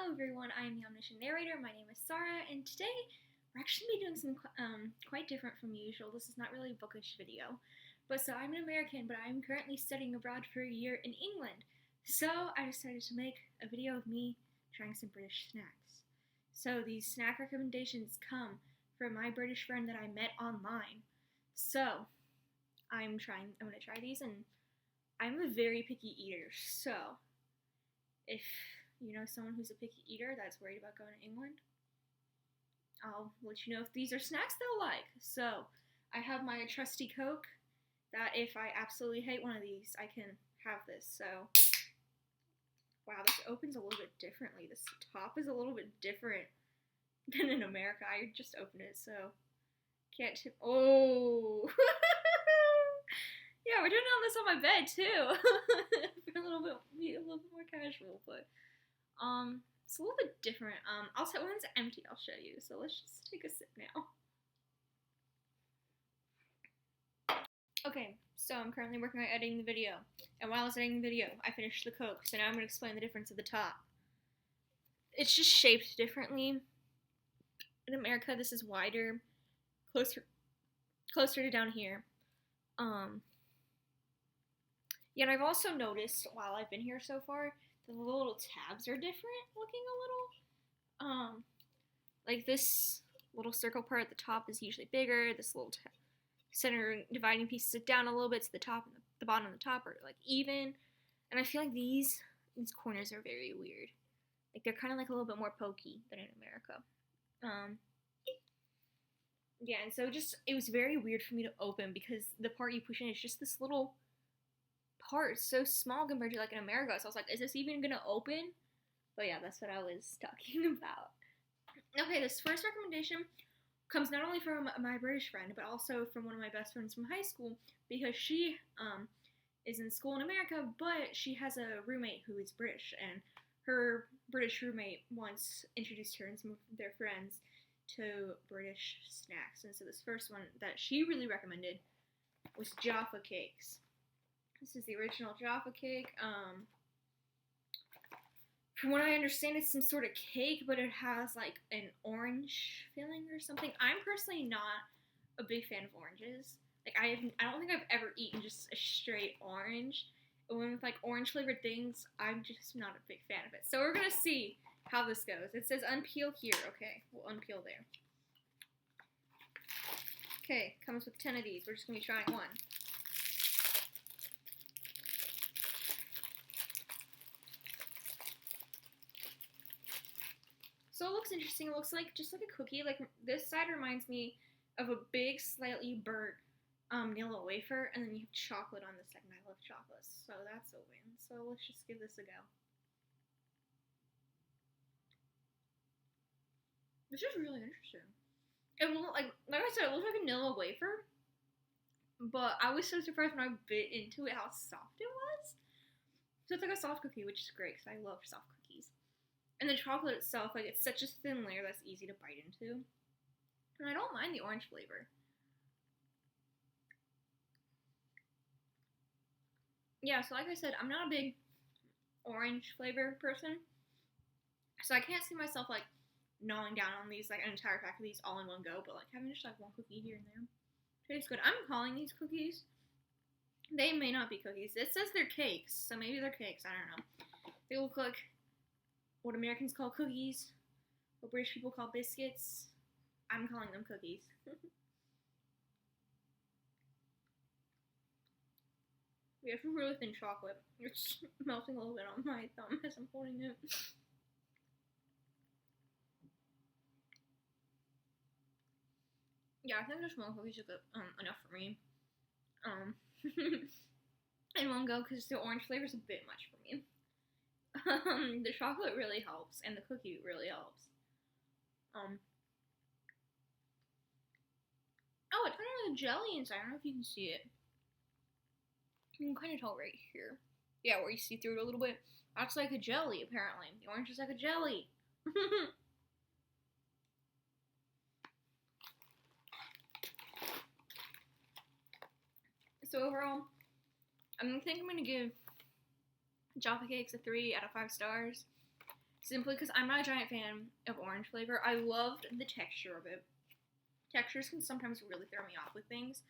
Hello everyone, I am the Omniscient Narrator. My name is Sarah, and today we're actually going to be doing something quite different from usual. This is not really a bookish video. So I'm an American, but I'm currently studying abroad for a year in England. So I decided to make a video of me trying some British snacks. So these snack recommendations come from my British friend that I met online. So I'm going to try these, and I'm a very picky eater. So if you know someone who's a picky eater that's worried about going to England, I'll let you know if these are snacks they'll like. So I have my trusty Coke that if I absolutely hate one of these, I can have this. So, wow, this opens a little bit differently. This top is a little bit different than in America. I just opened it, so can't tip. Oh! Yeah, we're doing all this on my bed, too. For a little bit more casual, but it's a little bit different. I'll say when it's empty, I'll show you. So let's just take a sip now. Okay, so I'm currently working on editing the video, and while I was editing the video, I finished the Coke. So now I'm going to explain the difference of the top. It's just shaped differently. In America, this is wider, closer to down here. Yeah, and I've also noticed while I've been here so far, the little tabs are different looking a little. Like this little circle part at the top is usually bigger. This little center dividing piece is down a little bit, so the top and the bottom and the top are like even. And I feel like these corners are very weird. Like they're kind of like a little bit more pokey than in America. Yeah, and so it was very weird for me to open because the part you push in is just this little part, so small compared to like in America. So I was like, is this even gonna open? But yeah, that's what I was talking about. Okay, this first recommendation comes not only from my British friend, but also from one of my best friends from high school, because she is in school in America, but she has a roommate who is British, and her British roommate once introduced her and some of their friends to British snacks. And so this first one that she really recommended was Jaffa Cakes. This is the original Jaffa cake. From what I understand, it's some sort of cake, but it has like an orange filling or something. I'm personally not a big fan of oranges. Like I don't think I've ever eaten just a straight orange. And with like orange flavored things, I'm just not a big fan of it. So we're gonna see how this goes. It says unpeel here. Okay, we'll unpeel there. Okay, comes with 10 of these. We're just gonna be trying one. So it looks interesting. It looks like just like a cookie. Like this side reminds me of a big, slightly burnt vanilla wafer, and then you have chocolate on the second. I love chocolate, so that's a win. So let's just give this a go. This is really interesting. It will like I said, it looks like a vanilla wafer, but I was so surprised when I bit into it how soft it was. So it's like a soft cookie, which is great because I love soft cookies. And the chocolate itself, like it's such a thin layer that's easy to bite into. And I don't mind the orange flavor. Yeah, so like I said, I'm not a big orange flavor person. So I can't see myself like gnawing down on these, like an entire pack of these all in one go, but like having just like one cookie here and there. Tastes good. I'm calling these cookies. They may not be cookies. It says they're cakes, so maybe they're cakes. I don't know. They look like what Americans call cookies, what British people call biscuits. I'm calling them cookies. Yeah, it's really thin chocolate. It's melting a little bit on my thumb as I'm holding it. Yeah, I think just one cookies is enough for me. In one go, because the orange flavor is a bit much for me. The chocolate really helps, and the cookie really helps. Oh, it's kind of like a jelly inside. I don't know if you can see it. You can kind of tell right here. Yeah, where you see through it a little bit. That's like a jelly, apparently. The orange is like a jelly. So overall, I think I'm going to give Jaffa Cakes a 3 out of 5 stars. simply because I'm not a giant fan of orange flavor. I loved the texture of it. Textures can sometimes really throw me off with things,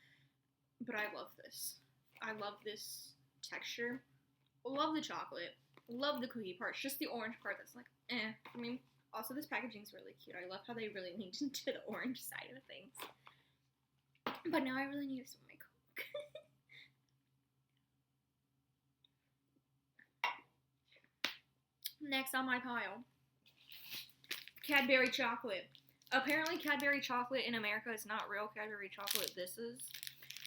but I love this. I love this texture. Love the chocolate. Love the cookie part. It's just the orange part that's like, eh. I mean, also this packaging is really cute. I love how they really leaned into the orange side of things. But now I really need some of my Coke. Next on my pile, Cadbury Chocolate. Apparently Cadbury Chocolate in America is not real Cadbury Chocolate. This is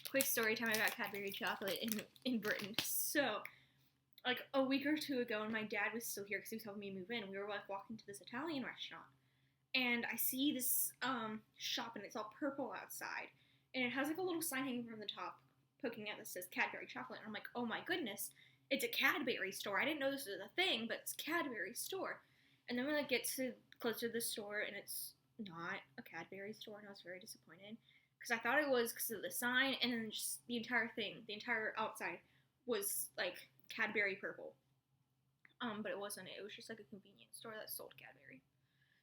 quick story time about Cadbury Chocolate in Britain. So, like a week or two ago, and my dad was still here because he was helping me move in, we were like walking to this Italian restaurant, and I see this shop, and it's all purple outside, and it has like a little sign hanging from the top poking out that says Cadbury Chocolate, and I'm like, oh my goodness, it's a Cadbury store. I didn't know this was a thing, but it's Cadbury store. And then we like get to closer to the store, and it's not a Cadbury store, and I was very disappointed because I thought it was because of the sign, and then just the entire thing, the entire outside was like Cadbury purple. But it wasn't. It was just like a convenience store that sold Cadbury.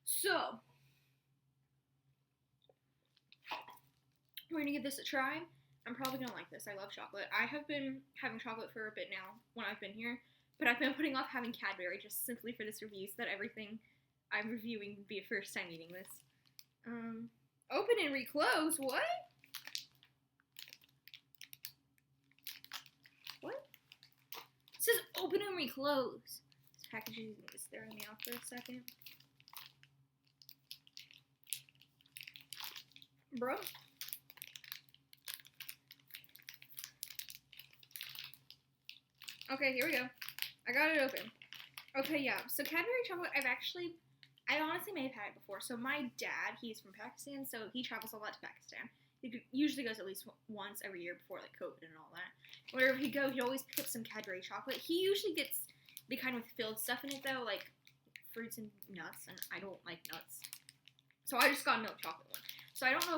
So we're gonna give this a try. I'm probably gonna like this. I love chocolate. I have been having chocolate for a bit now when I've been here, but I've been putting off having Cadbury just simply for this review, so that everything I'm reviewing would be a first time eating this. Open and reclose. What? What? It says open and reclose. This packaging is throwing me off for a second. Bro. Okay, here we go. I got it open. Okay, yeah. So Cadbury Chocolate, I honestly may have had it before. So my dad, he's from Pakistan, so he travels a lot to Pakistan. He usually goes at least once every year before, like, COVID and all that. Wherever he goes, he always picks up some Cadbury Chocolate. He usually gets the kind with filled stuff in it, though, like fruits and nuts, and I don't like nuts. So I just got a milk chocolate one. So I don't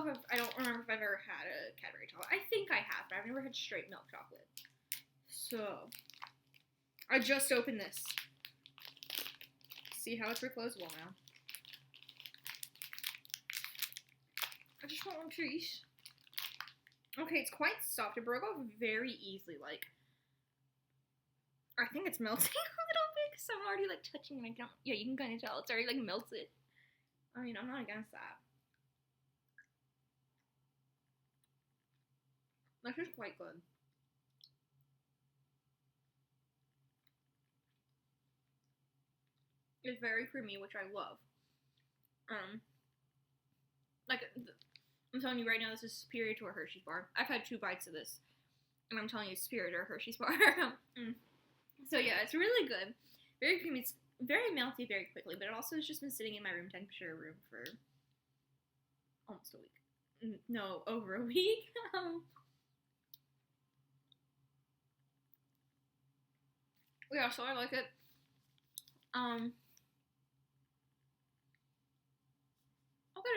remember if I've ever had a Cadbury Chocolate. I think I have, but I've never had straight milk chocolate. So I just opened this. See how it's reclosable now. I just want one piece. Okay, it's quite soft. It broke off very easily. Like, I think it's melting a little bit because I'm already like touching it. Yeah, you can kind of tell it's already like melted. I mean, I'm not against that. That's just quite good. It's very creamy, which I love. I'm telling you right now, this is superior to a Hershey's bar. I've had 2 bites of this, and I'm telling you, it's superior to a Hershey's bar. So yeah, it's really good. Very creamy. It's very melty very quickly, but it also has just been sitting in my room temperature for almost a week. No, over a week. Yeah, so I like it. I'll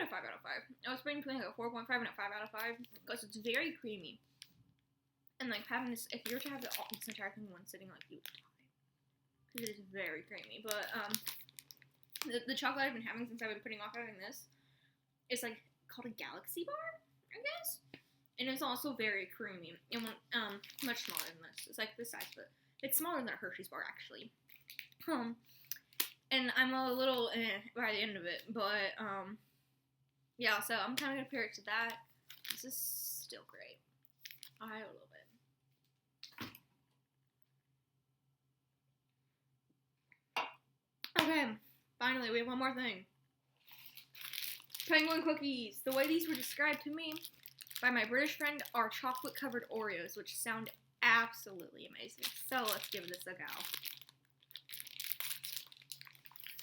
give it a 5 out of 5. I was between like a 4.5 and a 5 out of 5 because it's very creamy. And like having this, if you were to have this entire thing in one sitting, like you would die. Because it is very creamy. But the chocolate I've been having since I've been putting off having this is like called a Galaxy bar, I guess. And it's also very creamy and much smaller than this. It's like this size, but it's smaller than a Hershey's bar actually. And I'm a little by the end of it, but yeah, so I'm kind of going to compare it to that. This is still great. I love it. Okay, finally, we have one more thing. Penguin cookies. The way these were described to me by my British friend are chocolate-covered Oreos, which sound absolutely amazing. So let's give this a go.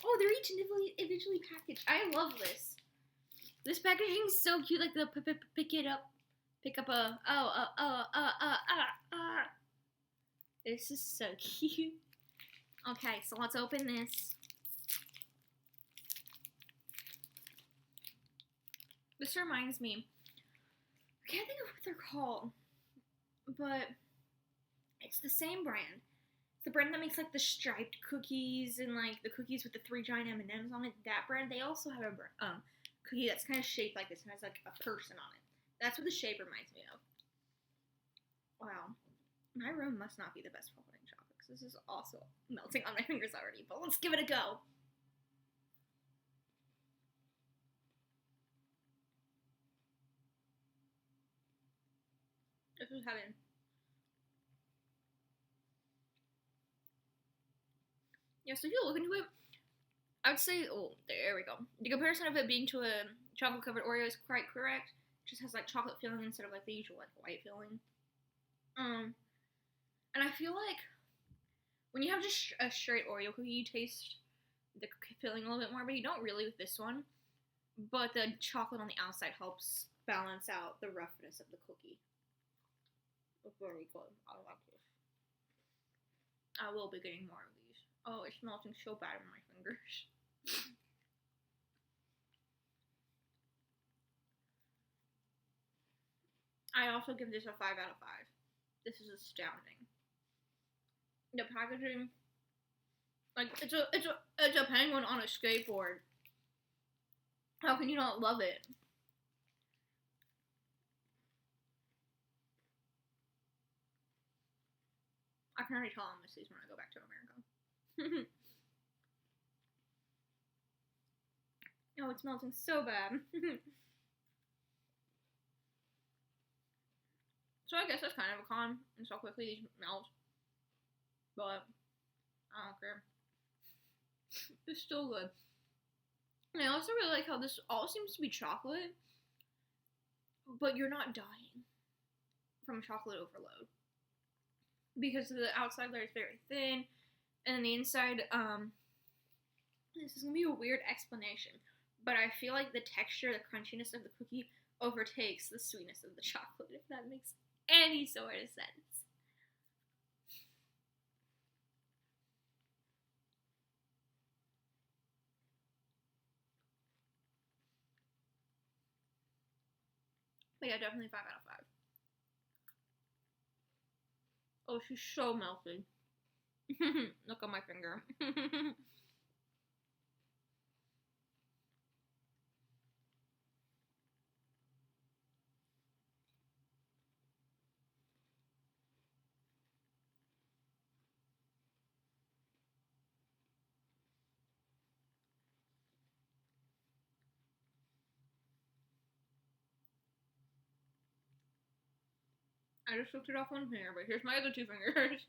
Oh, they're each individually packaged. I love this. This packaging is so cute, like the pick up a, This is so cute. Okay, so let's open this. This reminds me, I can't think of what they're called, but it's the same brand. It's the brand that makes like the striped cookies and like the cookies with the 3 giant M&Ms on it. That brand. They also have a cookie that's kind of shaped like this and has like a person on it. That's what the shape reminds me of. Wow. My room must not be the best for holding chocolate because this is also melting on my fingers already. But let's give it a go. This is heaven. Yeah, so if you look into it, I would say, oh, there we go. The comparison of it being to a chocolate-covered Oreo is quite correct. It just has, like, chocolate filling instead of, like, the usual, like, white filling. And I feel like when you have just a straight Oreo cookie, you taste the filling a little bit more, but you don't really with this one. But the chocolate on the outside helps balance out the roughness of the cookie. It's very good. I like this. I will be getting more of these. Oh, it's melting so bad on my fingers. I also give this a 5 out of 5. This is astounding. The packaging, like it's a penguin on a skateboard. How can you not love it? I can already tell I'm miss these when I go back to America. Oh, it's melting so bad. So I guess that's kind of a con, and so quickly these melt. But I don't care. It's still good. And I also really like how this all seems to be chocolate, but you're not dying from chocolate overload. Because the outside layer is very thin, and the inside, this is going to be a weird explanation, but I feel like the texture, the crunchiness of the cookie overtakes the sweetness of the chocolate, if that makes any sort of sense. But yeah, definitely 5 out of 5. Oh, she's so melted. Look at my finger. I just took it off one finger, but here's my other 2 fingers.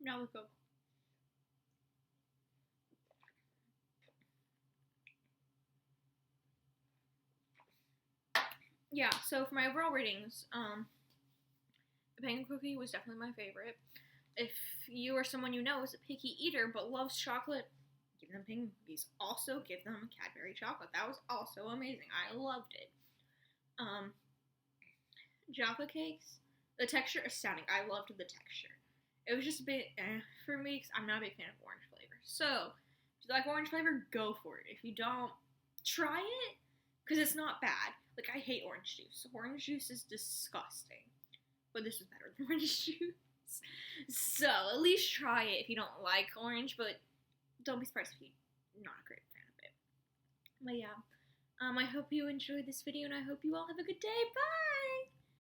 Now let's go. Yeah, so for my overall ratings, the penguin cookie was definitely my favorite. If you or someone you know is a picky eater but loves chocolate, give them penguin cookies. Also, give them Cadbury Chocolate. That was also amazing. I loved it. Jaffa Cakes, the texture astounding. I loved the texture. It was just a bit for me because I'm not a big fan of orange flavor. So, if you like orange flavor, go for it. If you don't, try it because it's not bad. Like, I hate orange juice. Orange juice is disgusting. But this is better than orange juice. So, at least try it if you don't like orange, but don't be surprised if you're not a great fan of it. But yeah, I hope you enjoyed this video, and I hope you all have a good day. Bye!